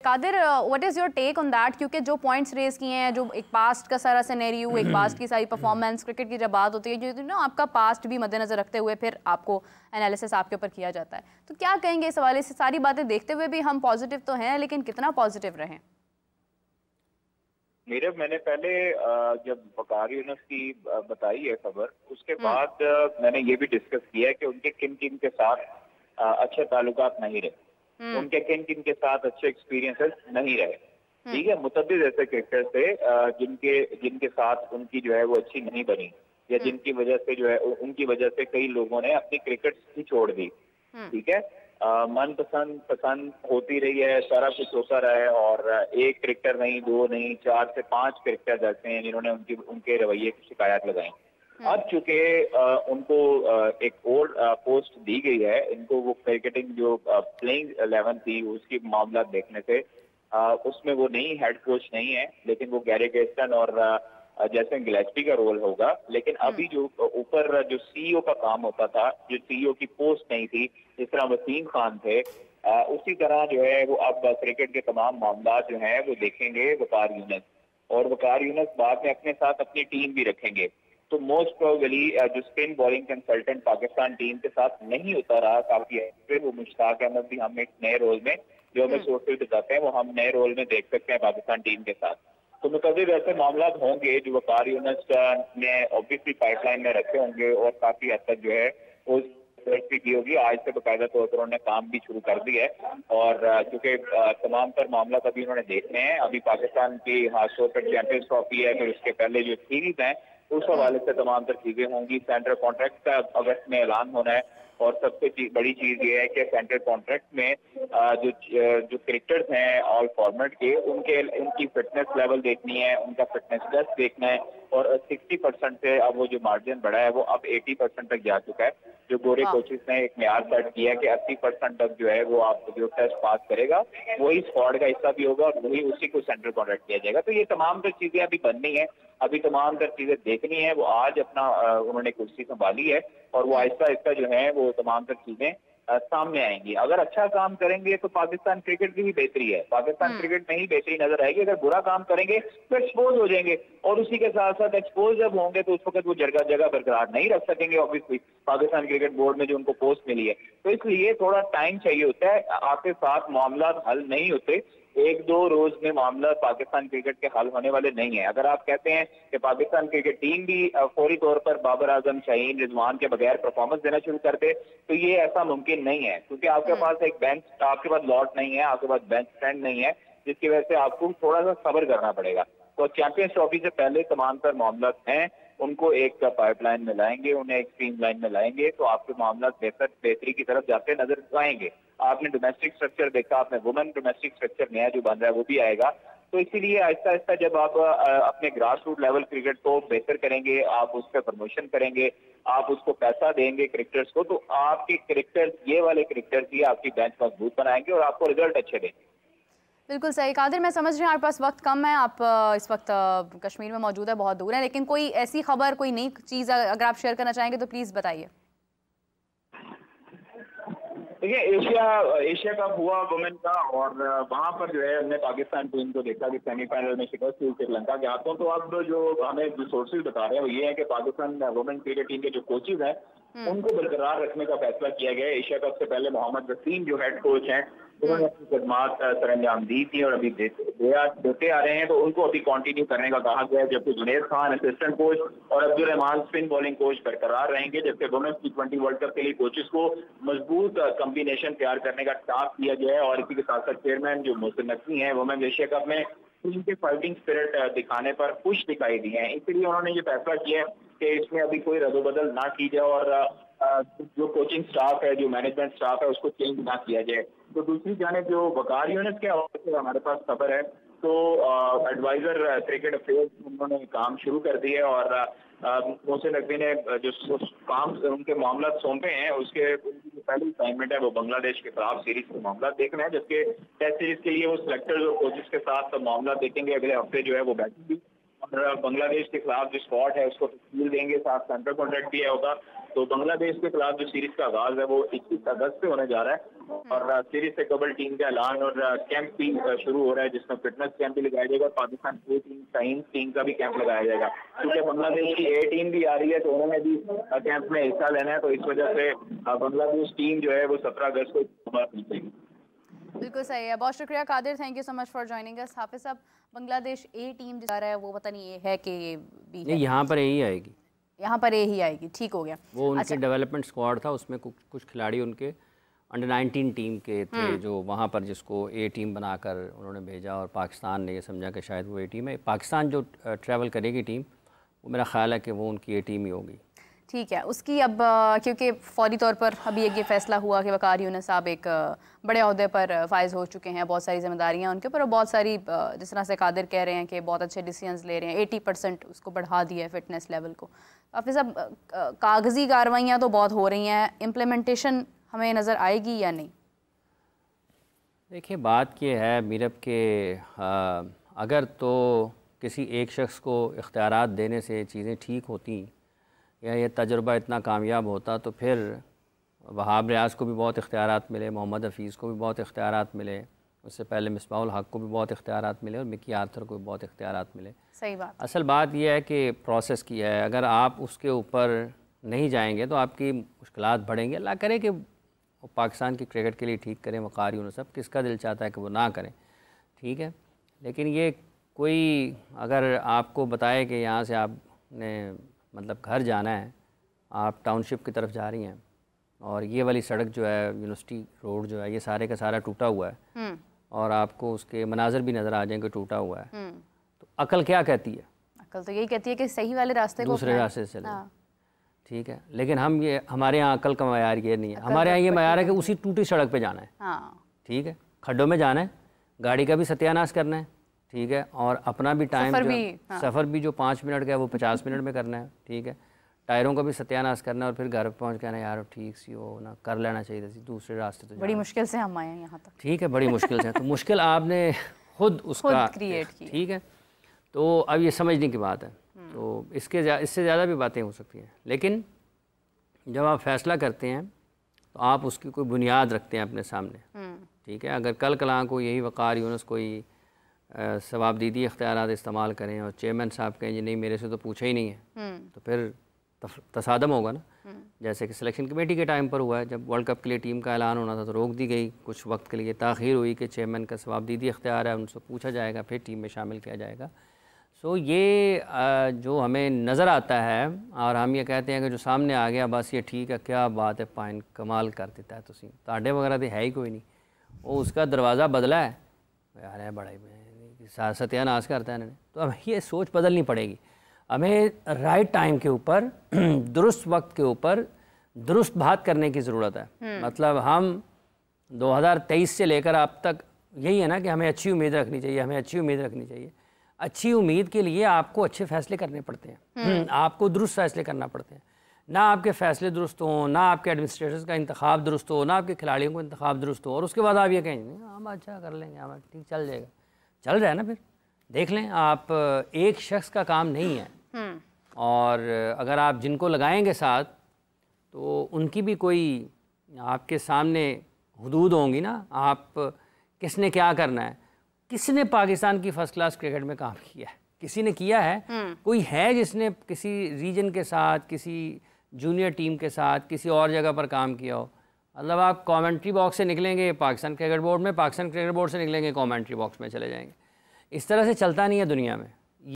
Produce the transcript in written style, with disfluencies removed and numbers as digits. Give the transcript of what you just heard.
Qadir, what is your take on that? क्योंकि जो points raise किए हैं, जो एक पास्ट का सारा सिनेरियो, एक पास्ट की सारी परफॉर्मेंस, क्रिकेट की जब बात होती है, जो ना आपका पास्ट भी मद्देनजर रखते हुए फिर आपको एनालिसिस आपके ऊपर किया जाता है, तो क्या कहेंगे इस हवाले से? सारी बातें देखते हुए भी हम पॉजिटिव तो हैं, लेकिन कितना पॉजिटिव रहें? नीरव, मैंने पहले जब वकार यूनुस की बताई है खबर, उसके बाद मैंने ये भी डिस्कस किया है कि उनके किन किन के साथ अच्छे ताल्लुकात नहीं रहे, उनके किन किन के साथ अच्छे एक्सपीरियंसेस नहीं रहे। ठीक है, मुतअद्दिद ऐसे क्रिकेटर थे जिनके जिनके साथ उनकी जो है वो अच्छी नहीं बनी, या जिनकी वजह से जो है उनकी वजह से कई लोगों ने अपनी क्रिकेट ही छोड़ दी। ठीक है, मनपसंद पसंद होती रही है, सारा कुछ होता रहा है, और एक क्रिकेटर नहीं, दो नहीं, 4 से 5 क्रिकेटर ऐसे हैं जिन्होंने उनके रवैये की शिकायत लगाई। अब चूंकि उनको एक और पोस्ट दी गई है, इनको वो क्रिकेटिंग जो प्लेइंग 11 थी उसकी मामला देखने से उसमें वो नहीं, हेड कोच नहीं है, लेकिन वो गैरी गेस्टन और जैसे गिलेस्पी का रोल होगा। लेकिन अभी जो ऊपर जो सीईओ का काम होता था, जो सीईओ की पोस्ट नहीं थी, जिस तरह वसीम खान थे, उसी तरह जो है वो अब क्रिकेट के तमाम मामला जो हैं वो देखेंगे वकार यूनुस, और वकार यूनुस बाद में अपने साथ अपनी टीम भी रखेंगे। तो मोस्ट प्रोबेबली जो spin bowling consultant Pakistan team के साथ नहीं उतारा काफी है, फिर वो मुश्ताक अहमद भी हम एक नए रोल में, जो हमें सोर्सेज बताते हैं, वो हम नए रोल में देख सकते हैं पाकिस्तान टीम के साथ। तो मुतअद्दिद ऐसे मामला होंगे जो वकार यूनुस ने ऑब्वियसली पाइपलाइन में रखे होंगे, और काफी हद तक जो है वो भी की होगी। आज से बाकायदा तौर पर उन्होंने काम भी शुरू कर दिया है, और चूंकि तमाम तर मामला अभी उन्होंने देखने हैं। अभी पाकिस्तान की खासतौर पर चैंपियंस ट्रॉफी है, फिर उसके पहले जो सीरीज है उस हवाले से तमाम तर चीजें होंगी। सेंट्रल कॉन्ट्रैक्ट का अगस्त में ऐलान होना है, और सबसे बड़ी चीज ये है कि सेंट्रल कॉन्ट्रैक्ट में जो क्रिकेटर्स हैं ऑल फॉर्मेट के, उनकी फिटनेस लेवल देखनी है, उनका फिटनेस टेस्ट देखना है, और 60% से अब वो जो मार्जिन बढ़ा है वो अब 80% तक जा चुका है। जो गोरे कोचेस ने एक म्यार सेट किया है कि 80% तक जो है वो आप जो टेस्ट पास करेगा वही स्क्वाड का हिस्सा भी होगा, और वही उसी को सेंट्रल कॉन्ट्रैक्ट किया जाएगा। तो ये तमाम तर चीजें अभी बननी है, अभी तमाम तर चीजें देखनी है। वो आज अपना उन्होंने कुर्सी संभाली है, और वो आहिस्ता आहिस्ता जो है वो तमाम तर चीजें सामने आएंगी। अगर अच्छा काम करेंगे तो पाकिस्तान क्रिकेट की भी बेहतरी है, पाकिस्तान क्रिकेट में ही बेहतरी नजर आएगी। अगर बुरा काम करेंगे तो एक्सपोज हो जाएंगे, और उसी के साथ साथ एक्सपोज जब होंगे तो उस वक्त वो जगह बरकरार नहीं रख सकेंगे ऑब्वियसली, पाकिस्तान क्रिकेट बोर्ड में जो उनको पोस्ट मिली है। तो इसलिए थोड़ा टाइम चाहिए होता है, आपके साथ मामला हल नहीं होते, 1-2 रोज में मामला पाकिस्तान क्रिकेट के हल होने वाले नहीं है। अगर आप कहते हैं कि पाकिस्तान क्रिकेट टीम भी फौरी तौर पर बाबर आजम, शाहीन, रिजवान के बगैर परफॉर्मेंस देना शुरू कर दे, तो ये ऐसा मुमकिन नहीं है, क्योंकि आपके पास एक बेंच, आपके पास लॉट नहीं है, आपके पास बेंच स्टैंड नहीं है, जिसकी वजह से आपको थोड़ा सा सब्र करना पड़ेगा। तो चैंपियंस ट्रॉफी से पहले तमाम तर मामला हैं, उनको एक पाइपलाइन में लाएंगे, उन्हें एक स्ट्रीम लाइन में लाएंगे, तो आपके मामला बेहतरी की तरफ जाते नजर आएंगे। आपने डोमेस्टिक स्ट्रक्चर देखा, आपने वुमेन डोमेस्टिक स्ट्रक्चर नया जो बन रहा है वो भी आएगा। तो इसीलिए आहिस्ता आहिस्ता जब आप अपने ग्रास रूट लेवल क्रिकेट को बेहतर करेंगे, आप उस पर प्रमोशन करेंगे, आप उसको पैसा देंगे क्रिकेटर्स को, तो आपके क्रिकेटर्स, ये वाले क्रिकेटर्स ही आपकी बेंच मजबूत बनाएंगे और आपको रिजल्ट अच्छे देंगे। बिल्कुल सही कादिर, मैं समझ रही हूँ आपके पास वक्त कम है, आप इस वक्त कश्मीर में मौजूद है, बहुत दूर है, लेकिन कोई ऐसी खबर, कोई नई चीज़ अगर आप शेयर करना चाहेंगे तो प्लीज़ बताइए। देखिए, एशिया कप हुआ वुमेन का, और वहां पर जो है हमने पाकिस्तान टीम को देखा कि सेमीफाइनल में शिकस्त हुई श्रीलंका के हाथों। तो अब जो हमें जो सोर्सेज बता रहे हैं वो ये है कि पाकिस्तान वुमेन क्रिकेट टीम के जो कोचेज हैं उनको बरकरार रखने का फैसला किया गया है। एशिया कप से पहले मोहम्मद वसीम जो हेड कोच हैं, उन्होंने अपनी खदमात सरंजाम दी थी और अभी देते आ रहे हैं, तो उनको अभी कंटिन्यू करने का कहा गया है। जबकि जुनैद खान असिस्टेंट कोच और Abdul Rahman spin bowling coach बरकरार रहेंगे, जबकि वुमेन्स T20 वर्ल्ड कप के लिए कोचेस को मजबूत कॉम्बिनेशन तैयार करने का टास्क दिया गया है। और इसी के साथ साथ चेयरमैन जो मोहसिन नकवी हैं, वुमेन्स एशिया कप में टीम के फाइटिंग स्पिरिट दिखाने पर खुश दिखाई दी है, इसलिए उन्होंने ये फैसला किया है कि इसमें अभी कोई रद्दोबदल ना की जाए, और जो कोचिंग स्टाफ है, जो मैनेजमेंट स्टाफ है, उसको चेंज ना किया जाए। तो दूसरी जाने जो वकार यूनुस के हवाले से हमारे पास खबर है, तो एडवाइजर क्रिकेट अफेयर्स उन्होंने काम शुरू कर दिए, और मोहसिन नकवी ने जो काम उनके मामला सौंपे हैं उसके पहली असाइनमेंट है वो बांग्लादेश के खिलाफ सीरीज के मामला देखना है, जबकि टेस्ट सीरीज के लिए वो सिलेक्टर्स और कोचेस के साथ मामला देखेंगे। अगले हफ्ते जो है वो बैठेंगे, और बांग्लादेश के खिलाफ जो स्पॉट है उसको तस्वीर देंगे, साथ सेंट्रल कॉन्ट्रैक्ट भी होगा। तो बांग्लादेश के खिलाफ जो सीरीज का आगाज है वो 21 अगस्त से होने जा रहा है, और सीरीज से कबल टीम का ऐलान और कैंप भी शुरू हो रहा है, जिसमें फिटनेस कैंप भी लगाया जाएगा। पाकिस्तान ए टीम, साइंस टीम का भी कैंप लगाया जाएगा, क्योंकि बांग्लादेश की ए टीम भी आ रही है, तो उन्होंने भी कैंप में हिस्सा लेना है। तो इस वजह से बांग्लादेश टीम जो है वो 17 अगस्त को पहुंचेगी। बिल्कुल सही है, बहुत शुक्रिया Qadir, thank you so much for joining us. Hafiz साहब, बांग्लादेश ए टीम जा रहा है वो पता नहीं ये है कि ये भी है? यहाँ पर यही आएगी, यहाँ पर ए ही आएगी, ठीक हो गया। वो उनके डेवलपमेंट स्क्वाड था, उसमें कुछ खिलाड़ी उनके अंडर 19 टीम के थे, जो वहाँ पर जिसको ए टीम बनाकर उन्होंने भेजा, और पाकिस्तान ने ये समझा कि शायद वो ए टीम है। पाकिस्तान जो ट्रैवल करेगी टीम, वो मेरा ख्याल है कि वो उनकी ए टीम ही होगी। ठीक है, उसकी अब क्योंकि फौरी तौर पर अभी एक ये फैसला हुआ कि वकार यूनुस साहब एक बड़े अहदे पर फाइज हो चुके हैं, बहुत सारी जिम्मेदारियां उनके ऊपर, और बहुत सारी जिस तरह से कादिर कह रहे हैं कि बहुत अच्छे डिसीजंस ले रहे हैं, 80% उसको बढ़ा दिया है फिटनेस लेवल को। काफ़ी सब कागजी कार्रवाइयाँ तो बहुत हो रही हैं, इम्प्लीमेंटेशन हमें नज़र आएगी या नहीं? देखिए, बात ये है मीरब के अगर तो किसी एक शख्स को इख्तियारात देने से चीज़ें ठीक होती या ये तजुर्बा इतना कामयाब होता, तो फिर वहाब रियाज को भी बहुत इख्तियारात मिले, मोहम्मद हफीज़ को भी बहुत इख्तियारात मिले, उससे पहले मिसबाहुल हक को भी बहुत इख्तियारात मिले, और मिकी आर्थर को भी बहुत इख्तियारात मिले। सही बात। असल बात यह है कि प्रोसेस की है, अगर आप उसके ऊपर नहीं जाएंगे तो आपकी मुश्किलात बढ़ेंगी। अल्लाह करे कि वो पाकिस्तान की क्रिकेट के लिए ठीक करें वकार यूनुस, सब किसका दिल चाहता है कि वो ना करें, ठीक है। लेकिन ये कोई अगर आपको बताए कि यहाँ से आपने मतलब घर जाना है, आप टाउनशिप की तरफ जा रही हैं, और ये वाली सड़क जो है यूनिवर्सिटी रोड जो है ये सारे का सारा टूटा हुआ है, और आपको उसके मनाजर भी नज़र आ जाएंगे टूटा हुआ है, तो अकल क्या कहती है? अकल तो यही कहती है कि सही वाले रास्ते को दूसरे रास्ते से चले। ठीक है, लेकिन हम ये हमारे यहाँ अकल का मयार ये नहीं है, हमारे यहाँ ये मयार है कि उसी टूटी सड़क पे जाना है। ठीक है, खड्डों में जाना है, गाड़ी का भी सत्यानाश करना है, ठीक है, और अपना भी टाइम सफ़र भी जो 5 मिनट का है वो 50 मिनट में करना है, ठीक है, टायरों का भी सत्यानाश करना है, और फिर घर पहुँच के ना यार ठीक सी हो ना कर लेना चाहिए थी, दूसरे रास्ते तो बड़ी मुश्किल से हम आए हैं यहाँ तक। ठीक है, बड़ी मुश्किल से, तो मुश्किल आपने खुद उसका क्रिएट की, ठीक है। तो अब ये समझने की बात है, तो इससे ज़्यादा भी बातें हो सकती हैं, लेकिन जब आप फैसला करते हैं तो आप उसकी कोई बुनियाद रखते हैं अपने सामने, ठीक है। अगर कल कलां को यही वकार यूनुस कोई सवाबदीदी इख्तियारात इस्तेमाल करें और चेयरमैन साहब कहें जी नहीं मेरे से तो पूछा ही नहीं है, तो फिर तसादम होगा ना, जैसे कि सिलेक्शन कमेटी के टाइम पर हुआ है, जब वर्ल्ड कप के लिए टीम का ऐलान होना था तो रोक दी गई, कुछ वक्त के लिए ताख़ीर हुई कि चेयरमैन का सवाबदीदी इख्तियार है, उनसे पूछा जाएगा, फिर टीम में शामिल किया जाएगा। सो ये जो हमें नज़र आता है और हम ये कहते हैं कि जो सामने आ गया बस ये ठीक है, क्या बात है पाइन कमाल कर देता है, तुम ताडे वगैरह तो है ही कोई नहीं, वो उसका दरवाज़ा बदला है यार है बड़ा सत्यानाश करता है इन्होंने। तो अब ये सोच बदलनी पड़ेगी, हमें राइट टाइम के ऊपर दुरुस्त वक्त के ऊपर दुरुस्त बात करने की ज़रूरत है। मतलब हम 2023 से लेकर अब तक यही है ना कि हमें अच्छी उम्मीद रखनी चाहिए, हमें अच्छी उम्मीद रखनी चाहिए। अच्छी उम्मीद के लिए आपको अच्छे फैसले करने पड़ते हैं, आपको दुरुस्त फैसले करना पड़ते हैं। ना आपके फैसले दुरुस्त हों, ना आपके एडमिनिस्ट्रेटर्स का इंतखाब दुरुस्त हो, ना आपके खिलाड़ियों को इंतखाब दुरुस्त हो, और उसके बाद आप ये कहें हम अच्छा कर लेंगे, हम ठीक चल जाएगा, चल रहा है ना, फिर देख लें। आप एक शख्स का काम नहीं है, और अगर आप जिनको लगाएंगे साथ तो उनकी भी कोई आपके सामने हुदूद होंगी ना, आप किसने क्या करना है। किसने पाकिस्तान की फर्स्ट क्लास क्रिकेट में काम किया है? किसी ने किया है? कोई है जिसने किसी रीजन के साथ, किसी जूनियर टीम के साथ, किसी और जगह पर काम किया हो? मतलब आप कमेंट्री बॉक्स से निकलेंगे पाकिस्तान क्रिकेट बोर्ड में, पाकिस्तान क्रिकेट बोर्ड से निकलेंगे कमेंट्री बॉक्स में चले जाएंगे। इस तरह से चलता नहीं है दुनिया में।